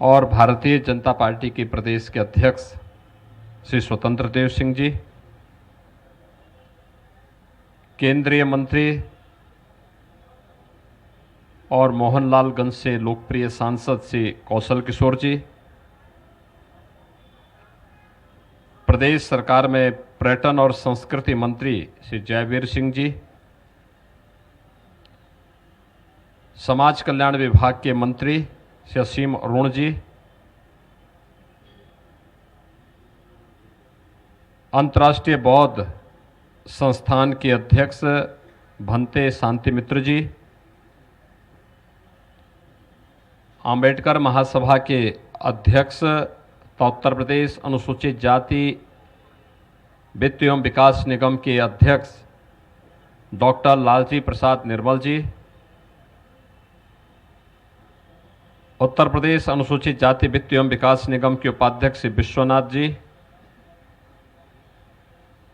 और भारतीय जनता पार्टी के प्रदेश के अध्यक्ष श्री स्वतंत्र देव सिंह जी, केंद्रीय मंत्री और मोहनलालगंज से लोकप्रिय सांसद श्री कौशल किशोर जी, प्रदेश सरकार में पर्यटन और संस्कृति मंत्री श्री जयवीर सिंह जी, समाज कल्याण विभाग के मंत्री श्री असीम अरुण जी, अंतर्राष्ट्रीय बौद्ध संस्थान के अध्यक्ष भंते शांति मित्र जी, अंबेडकर महासभा के अध्यक्ष उत्तर प्रदेश अनुसूचित जाति वित्त एवं विकास निगम के अध्यक्ष डॉक्टर लालजी प्रसाद निर्मल जी, उत्तर प्रदेश अनुसूचित जाति वित्त एवं विकास निगम के उपाध्यक्ष विश्वनाथ जी,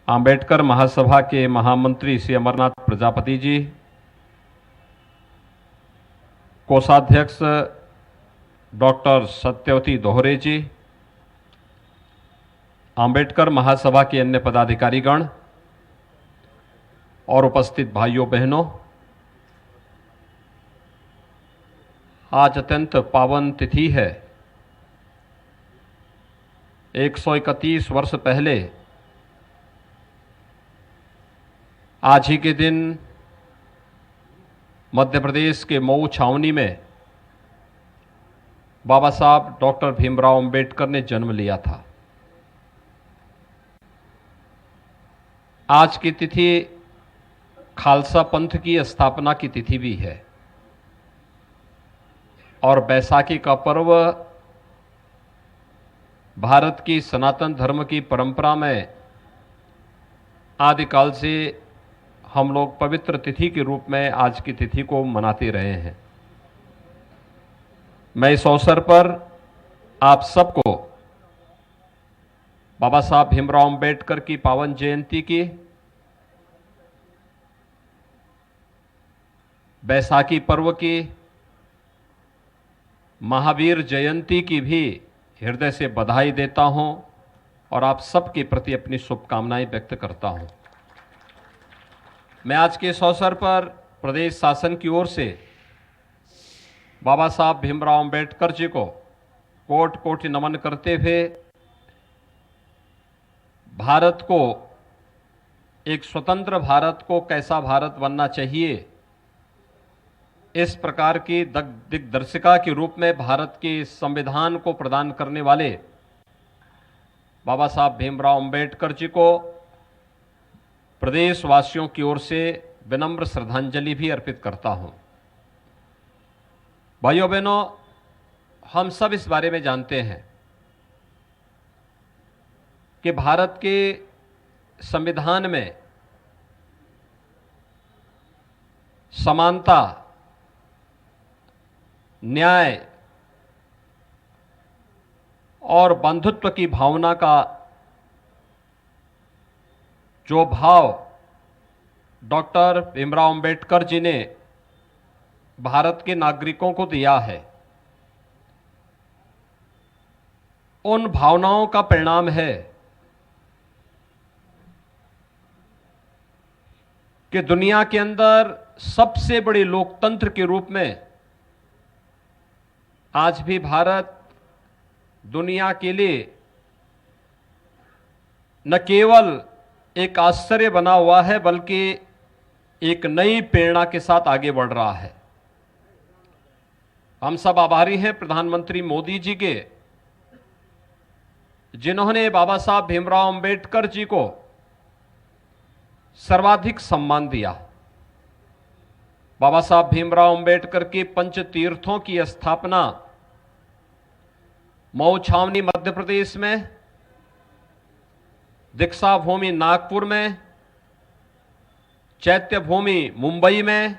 अंबेडकर महासभा के महामंत्री श्री अमरनाथ प्रजापति जी, कोषाध्यक्ष डॉक्टर सत्यवती दोहरे जी, अंबेडकर महासभा के अन्य पदाधिकारीगण और उपस्थित भाइयों बहनों, आज अत्यंत पावन तिथि है। 131 वर्ष पहले आज ही के दिन मध्य प्रदेश के मऊ छावनी में बाबा साहब डॉक्टर भीमराव अंबेडकर ने जन्म लिया था। आज की तिथि खालसा पंथ की स्थापना की तिथि भी है और बैसाखी का पर्व भारत की सनातन धर्म की परंपरा में आदिकाल से हम लोग पवित्र तिथि के रूप में आज की तिथि को मनाते रहे हैं। मैं इस अवसर पर आप सबको बाबा साहब भीमराव अंबेडकर की पावन जयंती की, बैसाखी पर्व की, महावीर जयंती की भी हृदय से बधाई देता हूं और आप सबके प्रति अपनी शुभकामनाएं व्यक्त करता हूं। मैं आज के इस अवसर पर प्रदेश शासन की ओर से बाबा साहब भीमराव अंबेडकर जी को कोटि कोटि नमन करते हुए भारत को, एक स्वतंत्र भारत को कैसा भारत बनना चाहिए, इस प्रकार की दिग्दर्शिका के रूप में भारत के संविधान को प्रदान करने वाले बाबा साहब भीमराव अंबेडकर जी को प्रदेशवासियों की ओर से विनम्र श्रद्धांजलि भी अर्पित करता हूं। भाइयों बहनों, हम सब इस बारे में जानते हैं कि भारत के संविधान में समानता, न्याय और बंधुत्व की भावना का जो भाव डॉक्टर भीमराव अंबेडकर जी ने भारत के नागरिकों को दिया है, उन भावनाओं का परिणाम है कि दुनिया के अंदर सबसे बड़े लोकतंत्र के रूप में आज भी भारत दुनिया के लिए न केवल एक आश्चर्य बना हुआ है बल्कि एक नई प्रेरणा के साथ आगे बढ़ रहा है। हम सब आभारी हैं प्रधानमंत्री मोदी जी के, जिन्होंने बाबा साहब भीमराव अंबेडकर जी को सर्वाधिक सम्मान दिया। बाबा साहब भीमराव अंबेडकर के पंच तीर्थों की स्थापना मऊ छावनी मध्य प्रदेश में, दीक्षा भूमि नागपुर में, चैत्य भूमि मुंबई में,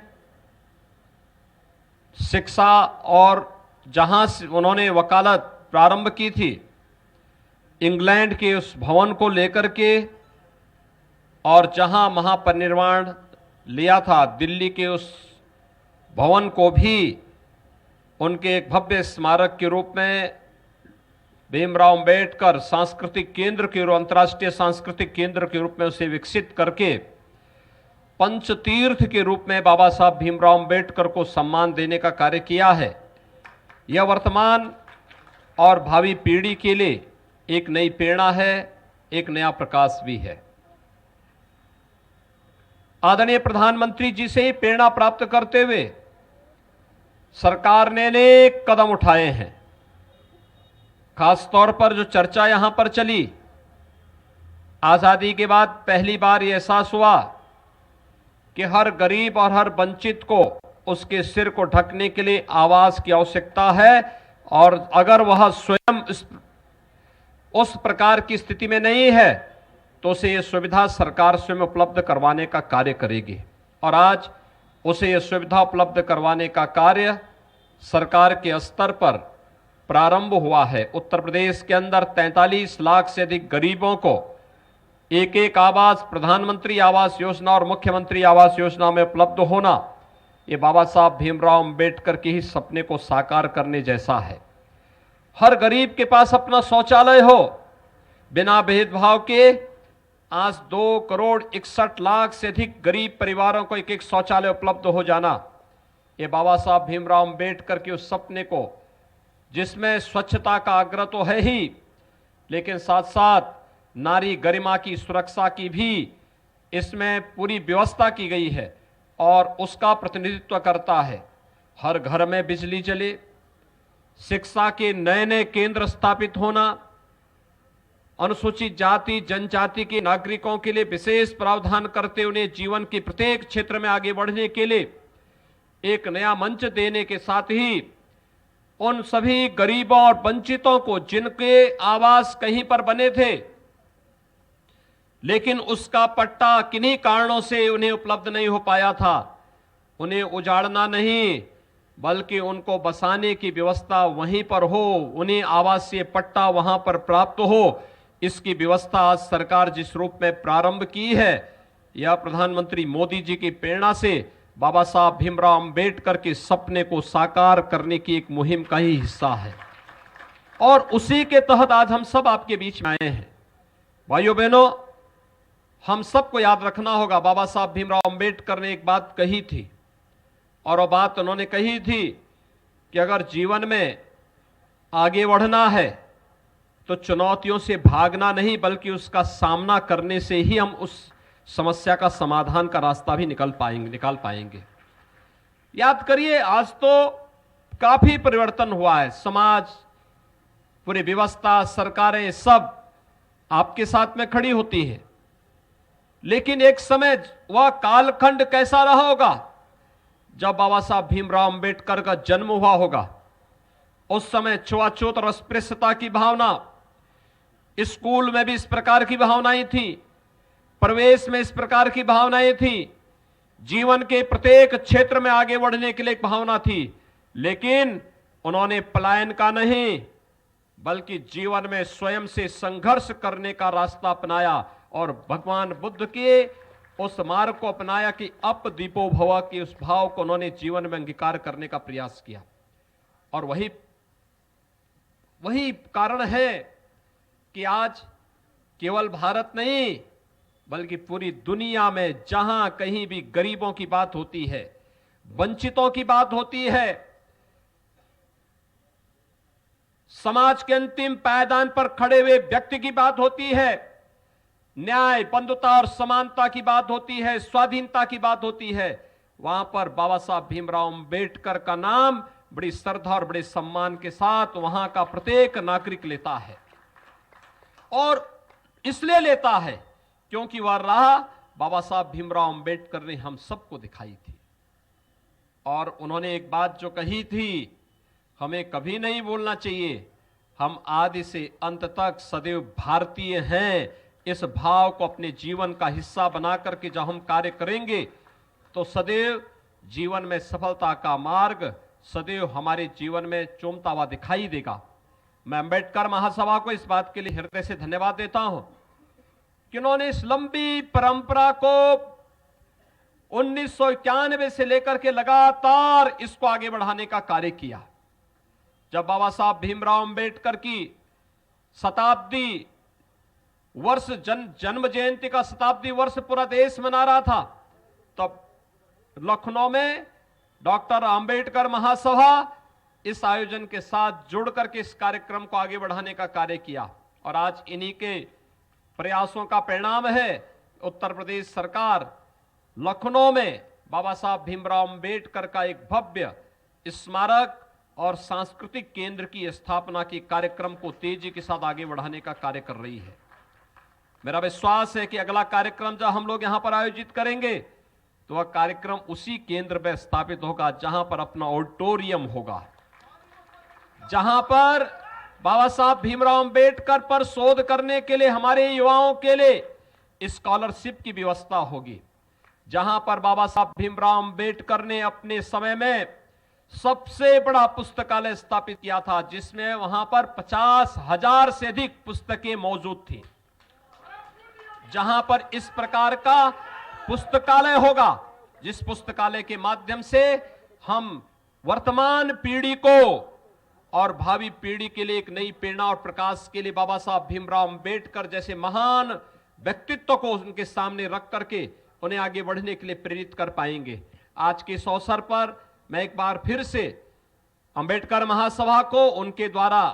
शिक्षा और जहां से उन्होंने वकालत प्रारंभ की थी, इंग्लैंड के उस भवन को लेकर के, और जहां महापरिनिर्वाण लिया था दिल्ली के उस भवन को भी उनके एक भव्य स्मारक के रूप में भीमराव अंबेडकर सांस्कृतिक केंद्र के रूप, अंतर्राष्ट्रीय सांस्कृतिक केंद्र के रूप में उसे विकसित करके पंचतीर्थ के रूप में बाबा साहब भीमराव अंबेडकर को सम्मान देने का कार्य किया है। यह वर्तमान और भावी पीढ़ी के लिए एक नई प्रेरणा है, एक नया प्रकाश भी है। आदरणीय प्रधानमंत्री जी से प्रेरणा प्राप्त करते हुए सरकार ने अनेक कदम उठाए हैं। खास तौर पर जो चर्चा यहां पर चली, आजादी के बाद पहली बार यह एहसास हुआ कि हर गरीब और हर वंचित को उसके सिर को ढकने के लिए आवास की आवश्यकता है, और अगर वह स्वयं उस प्रकार की स्थिति में नहीं है तो उसे यह सुविधा सरकार स्वयं उपलब्ध करवाने का कार्य करेगी। और आज उसे यह सुविधा उपलब्ध करवाने का कार्य सरकार के स्तर पर प्रारंभ हुआ है। उत्तर प्रदेश के अंदर 43 लाख से अधिक गरीबों को एक एक आवास प्रधानमंत्री आवास योजना और मुख्यमंत्री आवास योजना में उपलब्ध होना, ये बाबा साहब भीमराव अंबेडकर के ही सपने को साकार करने जैसा है। हर गरीब के पास अपना शौचालय हो, बिना भेदभाव के आज 2 करोड़ 61 लाख से अधिक गरीब परिवारों को एक एक शौचालय उपलब्ध हो जाना, ये बाबा साहब भीमराव अंबेडकर के उस सपने को, जिसमें स्वच्छता का आग्रह तो है ही, लेकिन साथ साथ नारी गरिमा की सुरक्षा की भी इसमें पूरी व्यवस्था की गई है और उसका प्रतिनिधित्व करता है। हर घर में बिजली जले, शिक्षा के नए नए केंद्र स्थापित होना, अनुसूचित जाति जनजाति के नागरिकों के लिए विशेष प्रावधान करते उन्हें जीवन के प्रत्येक क्षेत्र में आगे बढ़ने के लिए एक नया मंच देने के साथ ही उन सभी गरीबों और वंचितों को जिनके आवास कहीं पर बने थे लेकिन उसका पट्टा किन्हीं कारणों से उन्हें उपलब्ध नहीं हो पाया था, उन्हें उजाड़ना नहीं बल्कि उनको बसाने की व्यवस्था वहीं पर हो, उन्हें आवासीय पट्टा वहां पर प्राप्त हो, इसकी व्यवस्था आज सरकार जिस रूप में प्रारंभ की है, यह प्रधानमंत्री मोदी जी की प्रेरणा से बाबा साहब भीमराव अंबेडकर के सपने को साकार करने की एक मुहिम का ही हिस्सा है और उसी के तहत आज हम सब आपके बीच में आए हैं। भाइयों बहनों, हम सबको याद रखना होगा, बाबा साहब भीमराव अंबेडकर ने एक बात कही थी और वो बात उन्होंने कही थी कि अगर जीवन में आगे बढ़ना है तो चुनौतियों से भागना नहीं बल्कि उसका सामना करने से ही हम उस समस्या का समाधान का रास्ता भी निकाल पाएंगे। याद करिए, आज तो काफी परिवर्तन हुआ है, समाज, पूरी व्यवस्था, सरकारें सब आपके साथ में खड़ी होती है, लेकिन एक समय वह कालखंड कैसा रहा होगा जब बाबा साहब भीमराव अंबेडकर का जन्म हुआ होगा। उस समय छुआछूत और अस्पृश्यता की भावना, स्कूल में भी इस प्रकार की भावनाएं थी, प्रवेश में इस प्रकार की भावनाएं थी, जीवन के प्रत्येक क्षेत्र में आगे बढ़ने के लिए एक भावना थी, लेकिन उन्होंने पलायन का नहीं बल्कि जीवन में स्वयं से संघर्ष करने का रास्ता अपनाया और भगवान बुद्ध के उस मार्ग को अपनाया कि अप दीपो भव के उस भाव को उन्होंने जीवन में अंगीकार करने का प्रयास किया। और वही कारण है कि आज केवल भारत नहीं बल्कि पूरी दुनिया में जहां कहीं भी गरीबों की बात होती है, वंचितों की बात होती है, समाज के अंतिम पायदान पर खड़े हुए व्यक्ति की बात होती है, न्याय, बंधुता और समानता की बात होती है, स्वाधीनता की बात होती है, वहां पर बाबा साहब भीमराव अंबेडकर का नाम बड़ी श्रद्धा और बड़े सम्मान के साथ वहां का प्रत्येक नागरिक लेता है। और इसलिए लेता है क्योंकि वह राह बाबा साहब भीमराव अंबेडकर ने हम सबको दिखाई थी। और उन्होंने एक बात जो कही थी, हमें कभी नहीं भूलना चाहिए, हम आदि से अंत तक सदैव भारतीय हैं। इस भाव को अपने जीवन का हिस्सा बना करके जब हम कार्य करेंगे तो सदैव जीवन में सफलता का मार्ग सदैव हमारे जीवन में चूमता हुआ दिखाई देगा। मैं अंबेडकर महासभा को इस बात के लिए हृदय से धन्यवाद देता हूं कि उन्होंने इस लंबी परंपरा को 1991 से लेकर के लगातार इसको आगे बढ़ाने का कार्य किया। जब बाबा साहब भीमराव अंबेडकर की शताब्दी वर्ष जन्म जयंती का शताब्दी वर्ष पूरा देश मना रहा था, तब लखनऊ में डॉक्टर अंबेडकर महासभा इस आयोजन के साथ जुड़ करके इस कार्यक्रम को आगे बढ़ाने का कार्य किया। और आज इन्हीं के प्रयासों का परिणाम है उत्तर प्रदेश सरकार लखनऊ में बाबा साहब भीमराव अंबेडकर का एक भव्य स्मारक और सांस्कृतिक केंद्र की स्थापना की कार्यक्रम को तेजी के साथ आगे बढ़ाने का कार्य कर रही है। मेरा विश्वास है कि अगला कार्यक्रम जब हम लोग यहां पर आयोजित करेंगे तो वह कार्यक्रम उसी केंद्र में स्थापित होगा जहां पर अपना ऑडिटोरियम होगा, जहां पर बाबा साहब भीमराव अंबेडकर पर शोध करने के लिए हमारे युवाओं के लिए स्कॉलरशिप की व्यवस्था होगी, जहां पर बाबा साहब भीमराव अंबेडकर ने अपने समय में सबसे बड़ा पुस्तकालय स्थापित किया था, जिसमें वहां पर 50,000 से अधिक पुस्तकें मौजूद थी। जहां पर इस प्रकार का पुस्तकालय होगा, जिस पुस्तकालय के माध्यम से हम वर्तमान पीढ़ी को और भावी पीढ़ी के लिए एक नई प्रेरणा और प्रकाश के लिए बाबा साहब भीमराव अंबेडकर जैसे महान व्यक्तित्व को उनके सामने रख करके उन्हें आगे बढ़ने के लिए प्रेरित कर पाएंगे। आज के इस अवसर पर मैं एक बार फिर से अंबेडकर महासभा को उनके द्वारा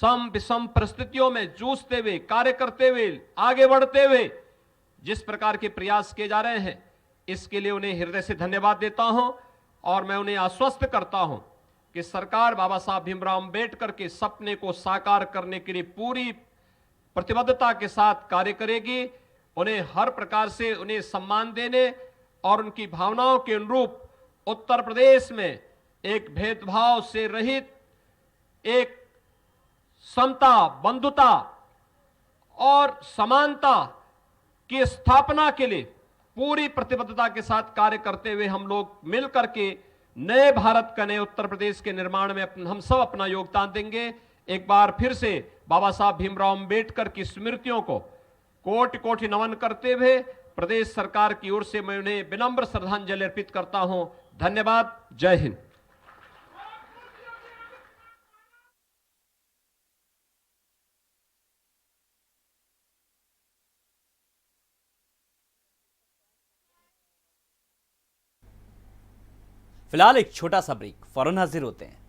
सम विषम परिस्थितियों में जूझते हुए, कार्य करते हुए, आगे बढ़ते हुए जिस प्रकार के प्रयास किए जा रहे हैं, इसके लिए उन्हें हृदय से धन्यवाद देता हूं। और मैं उन्हें आश्वस्त करता हूं कि सरकार बाबा साहब भीमराव अंबेडकर के सपने को साकार करने के लिए पूरी प्रतिबद्धता के साथ कार्य करेगी। उन्हें हर प्रकार से उन्हें सम्मान देने और उनकी भावनाओं के अनुरूप उत्तर प्रदेश में एक भेदभाव से रहित, एक समता, बंधुता और समानता की स्थापना के लिए पूरी प्रतिबद्धता के साथ कार्य करते हुए हम लोग मिलकर के नए भारत का, नए उत्तर प्रदेश के निर्माण में हम सब अपना योगदान देंगे। एक बार फिर से बाबा साहब भीमराव अंबेडकर की स्मृतियों को कोटि कोटि नमन करते हुए प्रदेश सरकार की ओर से मैं उन्हें विनम्र श्रद्धांजलि अर्पित करता हूं। धन्यवाद। जय हिंद। फिलहाल एक छोटा सा ब्रेक, फौरन हाजिर होते हैं।